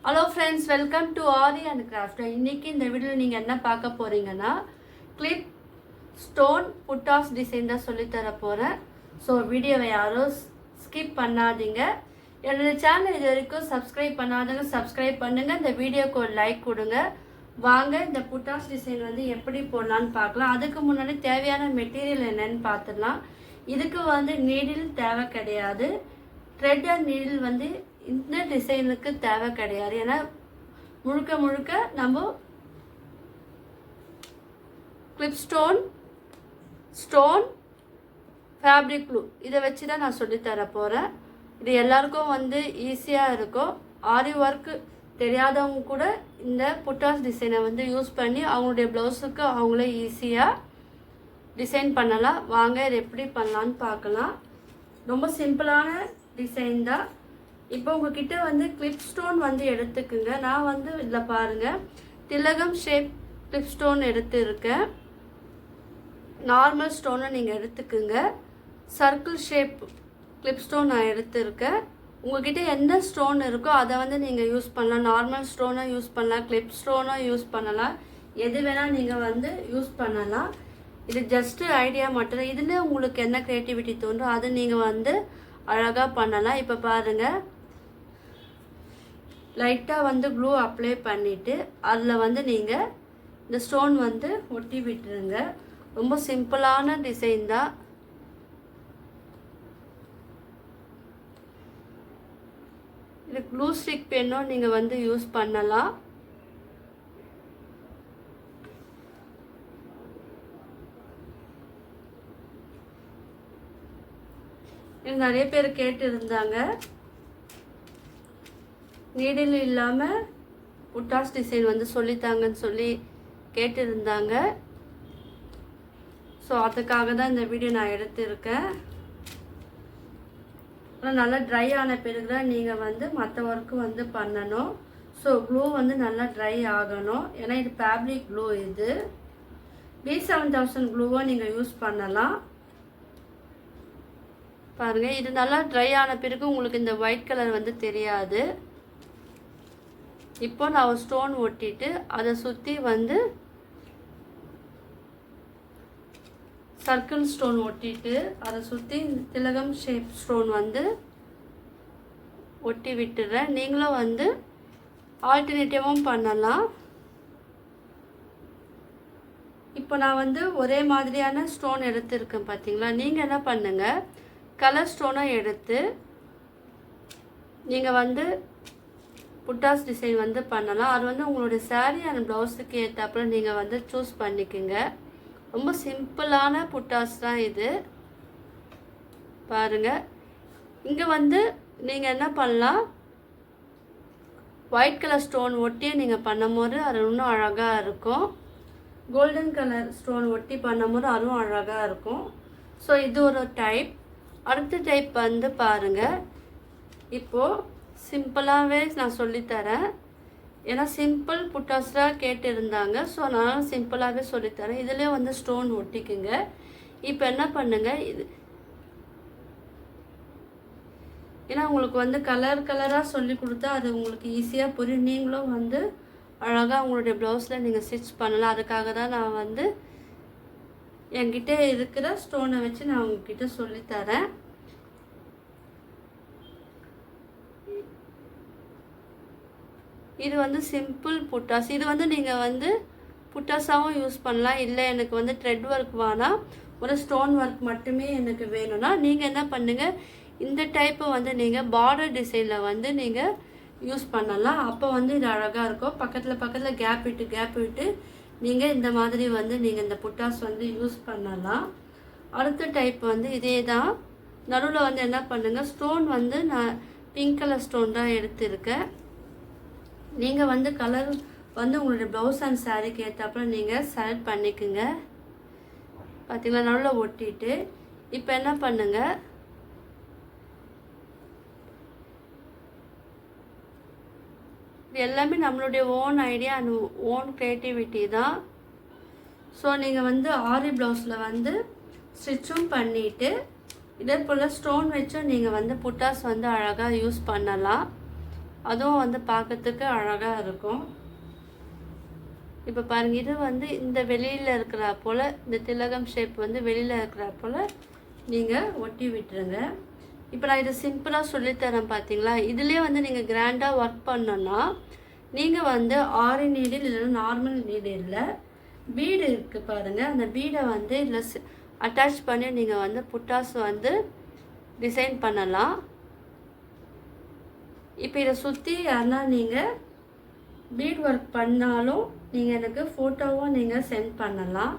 Hello friends, welcome to aari and craft. இன்றைக்கி இந்த வீடியோவில் நீங்கள் என்ன பார்க்க போகிறீங்கன்னா, கிளிப் ஸ்டோன் புட்டாஸ் டிசைன் தான் சொல்லித்தர போகிறேன். ஸோ வீடியோவை யாரும் ஸ்கிப் பண்ணாதீங்க. என்னோடய சேனல் இது வரைக்கும் சப்ஸ்கிரைப் பண்ணாதவங்க சப்ஸ்கிரைப் பண்ணுங்கள். இந்த வீடியோக்கு ஒரு லைக் கொடுங்க. வாங்க இந்த புட்டாஸ் டிசைன் வந்து எப்படி போடலான்னு பார்க்கலாம். அதுக்கு முன்னாடி தேவையான மெட்டீரியல் என்னன்னு பார்த்துடலாம். இதுக்கு வந்து நீடில் தேவை கிடையாது. த்ரெட் அண்ட் நீடில் வந்து இந்த டிசைனுக்கு தேவை கிடையாது. ஏன்னா முழுக்க முழுக்க நம்ம கிளிப் ஸ்டோன் ஃபேப்ரிக் க்ளூ இதை வச்சு தான் நான் சொல்லித்தர போகிறேன். இது எல்லாருக்கும் வந்து ஈஸியாக இருக்கும். ஆரி ஒர்க்கு தெரியாதவங்க கூட இந்த புட்டாஸ் டிசைனை வந்து யூஸ் பண்ணி அவங்களுடைய ப்ளவுஸுக்கு அவங்களே ஈஸியாக டிசைன் பண்ணலாம். வாங்க இது எப்படி பண்ணலான்னு பார்க்கலாம். ரொம்ப சிம்பிளான டிசைன் தான். இப்போ உங்ககிட்ட வந்து கிளிப் ஸ்டோன் வந்து எடுத்துக்குங்க. நான் வந்து இதில் பாருங்கள், திலகம் ஷேப் கிளிப் ஸ்டோன் எடுத்துருக்கேன். நார்மல் ஸ்டோனை நீங்கள் எடுத்துக்குங்க. சர்க்கிள் ஷேப் கிளிப் ஸ்டோன் நான் எடுத்துருக்கேன். உங்ககிட்ட எந்த ஸ்டோன் இருக்கோ அதை வந்து நீங்கள் யூஸ் பண்ணலாம். நார்மல் ஸ்டோனை யூஸ் பண்ணலாம், கிளிப் ஸ்டோனை யூஸ் பண்ணலாம், எது வேணால் நீங்கள் வந்து யூஸ் பண்ணலாம். இது ஜஸ்ட்டு ஐடியா மட்டும். இதில் உங்களுக்கு என்ன க்ரியேட்டிவிட்டி தோன்றும் அதை நீங்கள் வந்து அழகாக பண்ணலாம். இப்போ பாருங்கள், லைட்டாக வந்து க்ளூ அப்ளை பண்ணிவிட்டு அதில் வந்து நீங்கள் இந்த ஸ்டோன் வந்து ஒட்டி விட்டுருங்க. ரொம்ப சிம்பிளான டிசைன் தான். இது க்ளூ ஸ்டிக் பென்னும் நீங்கள் வந்து யூஸ் பண்ணலாம். எனக்கு நிறைய பேர் கேட்டு இருந்தாங்க, நீடில் இல்லாமல் புட்டாஸ் டிசைன் வந்து சொல்லித்தாங்கன்னு சொல்லி கேட்டிருந்தாங்க. ஸோ அதுக்காக தான் இந்த வீடியோ நான் எடுத்திருக்கேன். ஆனால் நல்லா ட்ரை ஆன பிறகு தான் நீங்கள் வந்து மற்ற ஒர்க்கு வந்து பண்ணணும். ஸோ க்ளூ வந்து நல்லா ட்ரை ஆகணும். ஏன்னா இது ஃபேப்ரிக் க்ளூ. இது B7000 க்ளூவை நீங்கள் யூஸ் பண்ணலாம். பாருங்கள், இது நல்லா ட்ரை ஆன பிறகு உங்களுக்கு இந்த ஒயிட் கலர் வந்து தெரியாது. இப்போ நான் ஒரு ஸ்டோன் ஒட்டிட்டு அதை சுற்றி வந்து சர்க்கிள் ஸ்டோன் ஒட்டிட்டு அதை சுற்றி திலகம் ஷேப் ஸ்டோன் வந்து ஒட்டி விட்டுறேன். நீங்களும் வந்து ஆல்டர்னேட்டிவும் பண்ணலாம். இப்போ நான் வந்து ஒரே மாதிரியான ஸ்டோன் எடுத்துருக்கேன் பார்த்தீங்களா. நீங்கள் என்ன பண்ணுங்கள், கலர் ஸ்டோனை எடுத்து நீங்கள் வந்து புட்டாஸ் டிசைன் வந்து பண்ணலாம். அது வந்து உங்களுடைய சாரீ அண்ட் ப்ளவுஸுக்கு ஏற்றாப்புல நீங்கள் வந்து சூஸ் பண்ணிக்கோங்க. ரொம்ப சிம்பிளான புட்டாஸ் தான் இது. பாருங்கள், இங்கே வந்து நீங்கள் என்ன பண்ணலாம், ஒயிட் கலர் ஸ்டோன் ஒட்டியே நீங்கள் பண்ணும்போது அது இன்னும் அழகாக இருக்கும். கோல்டன் கலர் ஸ்டோன் ஒட்டி பண்ணும்போது அதுவும் அழகாக இருக்கும். ஸோ இது ஒரு டைப். அடுத்த டைப் வந்து பாருங்கள், இப்போது சிம்பிளாகவே நான் சொல்லித்தரேன். ஏன்னா சிம்பிள் புட்டாஸ்டாக கேட்டிருந்தாங்க. ஸோ நான் சிம்பிளாகவே சொல்லித்தரேன். இதிலே வந்து ஸ்டோன் ஒட்டிக்குங்க. இப்போ என்ன பண்ணுங்கள், இது ஏன்னா உங்களுக்கு வந்து கலர் கலராக சொல்லி கொடுத்தா அது உங்களுக்கு ஈஸியாக புரியும். நீங்களும் வந்து அழகாக உங்களுடைய ப்ளவுஸில் நீங்கள் ஸ்டிச் பண்ணலாம். அதுக்காக தான் நான் வந்து என்கிட்ட இருக்கிற ஸ்டோனை வச்சு நான் உங்ககிட்ட சொல்லித்தரேன். இது வந்து சிம்பிள் புட்டாஸ். இது வந்து நீங்கள் வந்து புட்டாஸாகவும் யூஸ் பண்ணலாம். இல்லை எனக்கு வந்து த்ரெட் ஒர்க் வேணாம், ஒரு ஸ்டோன் ஒர்க் மட்டுமே எனக்கு வேணும்னா நீங்கள் என்ன பண்ணுங்கள், இந்த டைப்பை வந்து நீங்கள் பார்டர் டிசைனில் வந்து நீங்கள் யூஸ் பண்ணலாம். அப்போ வந்து இது அழகாக இருக்கும். பக்கத்தில் கேப் விட்டு நீங்கள் இந்த மாதிரி வந்து நீங்கள் இந்த புட்டாஸ் வந்து யூஸ் பண்ணலாம். அடுத்த டைப் வந்து இதே தான். நடுவில் வந்து என்ன பண்ணுங்கள், ஸ்டோன் வந்து நான் பிங்க் கலர் ஸ்டோன் தான் எடுத்திருக்கேன். நீங்கள் வந்து கலர் வந்து உங்களுடைய ப்ளவுஸ் அண்ட் சாரீக்கு ஏற்றாப்புல நீங்கள் செலக்ட் பண்ணிக்கோங்க. பார்த்தீங்களா, நடுவில் ஒட்டிட்டு இப்போ என்ன பண்ணுங்கள், இது எல்லாமே நம்மளுடைய own idea and own creativity தான். ஸோ நீங்கள் வந்து ஆரி ப்ளவுஸில் வந்து ஸ்டிச்சும் பண்ணிவிட்டு இதே போல் ஸ்டோன் வச்சும் நீங்கள் வந்து புட்டாஸ் வந்து அழகாக யூஸ் பண்ணலாம். அதுவும் வந்து பார்க்கறதுக்கு அழகாக இருக்கும். இப்போ பாருங்கள், இது வந்து இந்த வெளியில் இருக்கிறா போல், இந்த திலகம் ஷேப் வந்து வெளியில் இருக்கிறா போல் நீங்கள் ஒட்டி விட்டுருங்க. இப்போ நான் இதை சிம்பிளாக சொல்லித்தரேன் பார்த்தீங்களா. இதுலேயே வந்து நீங்கள் கிராண்டாக ஒர்க் பண்ணோன்னா நீங்கள் வந்து ஆரி நீடில் இல்லைன்னா நார்மல் நீடில் பீடு இருக்குது பாருங்கள், அந்த பீடை வந்து இதில் அட்டாச் பண்ணி நீங்கள் வந்து புட்டாஸ் வந்து டிசைன் பண்ணலாம். இப்போ இதை சுற்றி யாருன்னா நீங்கள் பீட் ஒர்க் பண்ணாலும் நீங்கள் எனக்கு ஃபோட்டோவும் நீங்கள் சென்ட் பண்ணலாம்.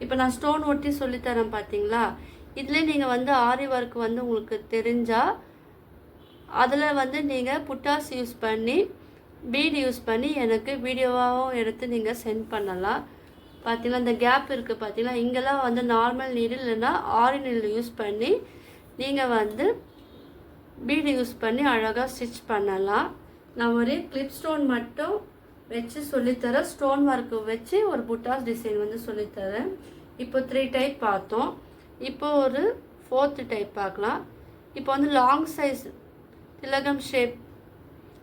இப்போ நான் ஸ்டோன் ஒட்டி சொல்லித்தரேன் பார்த்தீங்களா. இதில் நீங்கள் வந்து ஆரி ஒர்க் வந்து உங்களுக்கு தெரிஞ்சால் அதில் வந்து நீங்கள் புட்டாஸ் யூஸ் பண்ணி பீட் யூஸ் பண்ணி எனக்கு வீடியோவாகவும் எடுத்து நீங்கள் சென்ட் பண்ணலாம். பார்த்தீங்கன்னா இந்த கேப் இருக்குது பார்த்தீங்களா, இங்கெல்லாம் வந்து நார்மல் நீடில் இல்லைன்னா ஆரி நீடில் யூஸ் பண்ணி நீங்கள் வந்து பீடு யூஸ் பண்ணி அழகாக ஸ்டிச் பண்ணலாம். நான் ஒரே கிளிப் ஸ்டோன் மட்டும் வச்சு சொல்லித்தரேன், ஸ்டோன் ஒர்க்கு வச்சு ஒரு புட்டாஸ் டிசைன் வந்து சொல்லித்தரேன். இப்போ 3 டைப் பார்த்தோம், இப்போ ஒரு 4th டைப் பார்க்கலாம். இப்போ வந்து லாங் சைஸ் திலகம் ஷேப்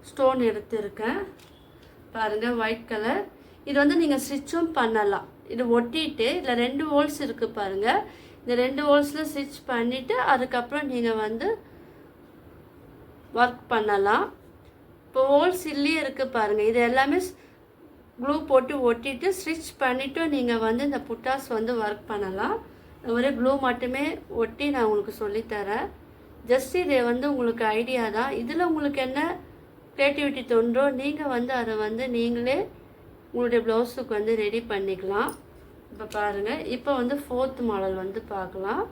ஸ்டோன் எடுத்துருக்கேன் பாருங்கள், ஒயிட் கலர். இது வந்து நீங்கள் ஸ்டிச்சும் பண்ணலாம். இது ஒட்டிட்டு இதில் 2 ஹோல்ஸ் இருக்குது பாருங்கள், இந்த 2 ஹோல்ஸில் ஸ்டிச் பண்ணிவிட்டு அதுக்கப்புறம் நீங்கள் வந்து ஒர்க் பண்ணலாம். இப்போ ஹோல்ஸ் இல்லையே இருக்குது பாருங்கள், இது எல்லாமே க்ளூ போட்டு ஒட்டிட்டு ஸ்டிச் பண்ணிவிட்டு நீங்கள் வந்து இந்த புட்டாஸ் வந்து ஒர்க் பண்ணலாம். ஒரே க்ளூ மட்டுமே ஒட்டி நான் உங்களுக்கு சொல்லித்தரேன். ஜஸ்ட் இது வந்து உங்களுக்கு ஐடியா தான். இதில் உங்களுக்கு என்ன க்ரியேட்டிவிட்டி தோன்றோ நீங்கள் வந்து அதை வந்து நீங்களே உங்களுடைய ப்ளவுஸுக்கு வந்து ரெடி பண்ணிக்கலாம். இப்போ பாருங்கள், இப்போ வந்து 4th மாடல் வந்து பார்க்கலாம்.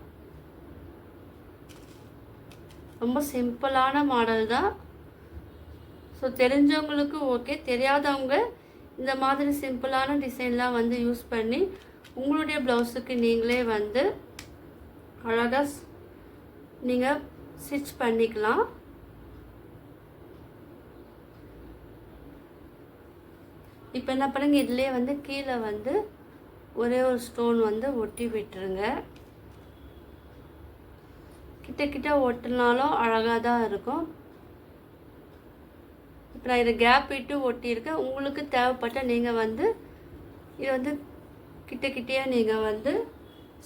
ரொம்ப சிம்பிளான மாடல் தான். ஸோ தெரிஞ்சவங்களுக்கு ஓகே, தெரியாதவங்க இந்த மாதிரி சிம்பிளான டிசைன்லாம் வந்து யூஸ் பண்ணி உங்களுடைய ப்ளவுஸுக்கு நீங்களே வந்து அழகாக நீங்கள் ஸ்டிச் பண்ணிக்கலாம். இப்போ என்ன பண்ணுங்க, இதிலே வந்து கீழே வந்து ஒரே ஒரு ஸ்டோன் வந்து ஒட்டி விட்டுருங்க. கிட்ட கிட்ட ஒட்டினாலும் அழகாக தான் இருக்கும். இப்போ நான் இதை கேப் விட்டு ஒட்டியிருக்கேன். உங்களுக்கு தேவைப்பட்ட நீங்கள் வந்து இதை வந்து கிட்டே நீங்கள் வந்து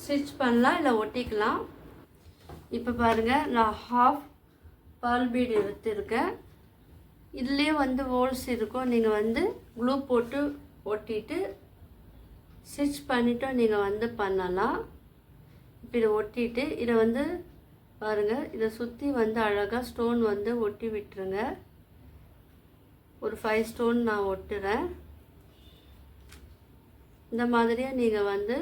ஸ்டிச் பண்ணலாம், இல்லை ஒட்டிக்கலாம். இப்போ பாருங்கள், நான் ஹாஃப் பால் பீட் எடுத்துருக்கேன். இதுலேயே வந்து ஹோல்ஸ் இருக்கும், நீங்கள் வந்து க்ளூ போட்டு ஒட்டிட்டு ஸ்டிச் பண்ணிவிட்டு நீங்கள் வந்து பண்ணலாம். இப்போ இதை ஒட்டிட்டு இதை வந்து பாருங்கள், இதை சுற்றி வந்து அழகாக ஸ்டோன் வந்து ஒட்டி விட்டுருங்க. ஒரு 5 ஸ்டோன் நான் ஒட்டுறேன். இந்த மாதிரியே நீங்கள் வந்து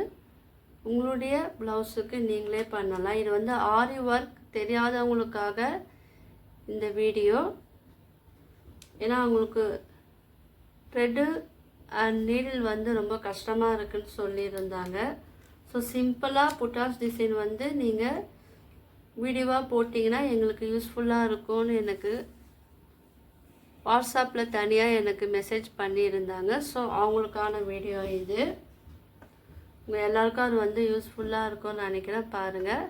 உங்களுடைய ப்ளவுஸுக்கு நீங்களே பண்ணலாம். இது வந்து ஆரி ஒர்க் தெரியாதவங்களுக்காக இந்த வீடியோ. ஏன்னா அவங்களுக்கு த்ரெட்டு அண்ட் நீடில் வந்து ரொம்ப கஷ்டமாக இருக்குன்னு சொல்லியிருந்தாங்க. ஸோ சிம்பிளாக புட்டாஸ் டிசைன் வந்து நீங்கள் வீடியோவாக போட்டிங்கன்னா எங்களுக்கு யூஸ்ஃபுல்லாக இருக்கும்னு எனக்கு வாட்ஸ்அப்பில் தனியாக எனக்கு மெசேஜ் பண்ணியிருந்தாங்க. ஸோ அவங்களுக்கான வீடியோ இது. உங்கள் எல்லாருக்கும் அது வந்து யூஸ்ஃபுல்லாக இருக்கும்னு நினைக்கிறேன். பாருங்கள்,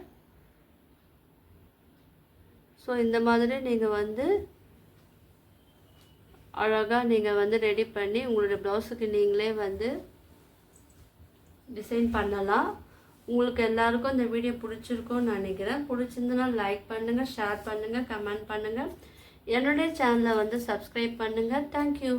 ஸோ இந்த மாதிரி நீங்கள் வந்து அழகாக நீங்கள் வந்து ரெடி பண்ணி உங்களுடைய ப்ளவுஸுக்கு நீங்களே வந்து டிசைன் பண்ணலாம். உங்களுக்கு எல்லாருக்கும் இந்த வீடியோ பிடிச்சிருக்கும்னு நினைக்கிறேன். பிடிச்சிருந்தனா லைக் பண்ணுங்கள், ஷேர் பண்ணுங்கள், கமெண்ட் பண்ணுங்கள். என்னுடைய சேனலை வந்து சப்ஸ்கிரைப் பண்ணுங்கள். தேங்க்யூ.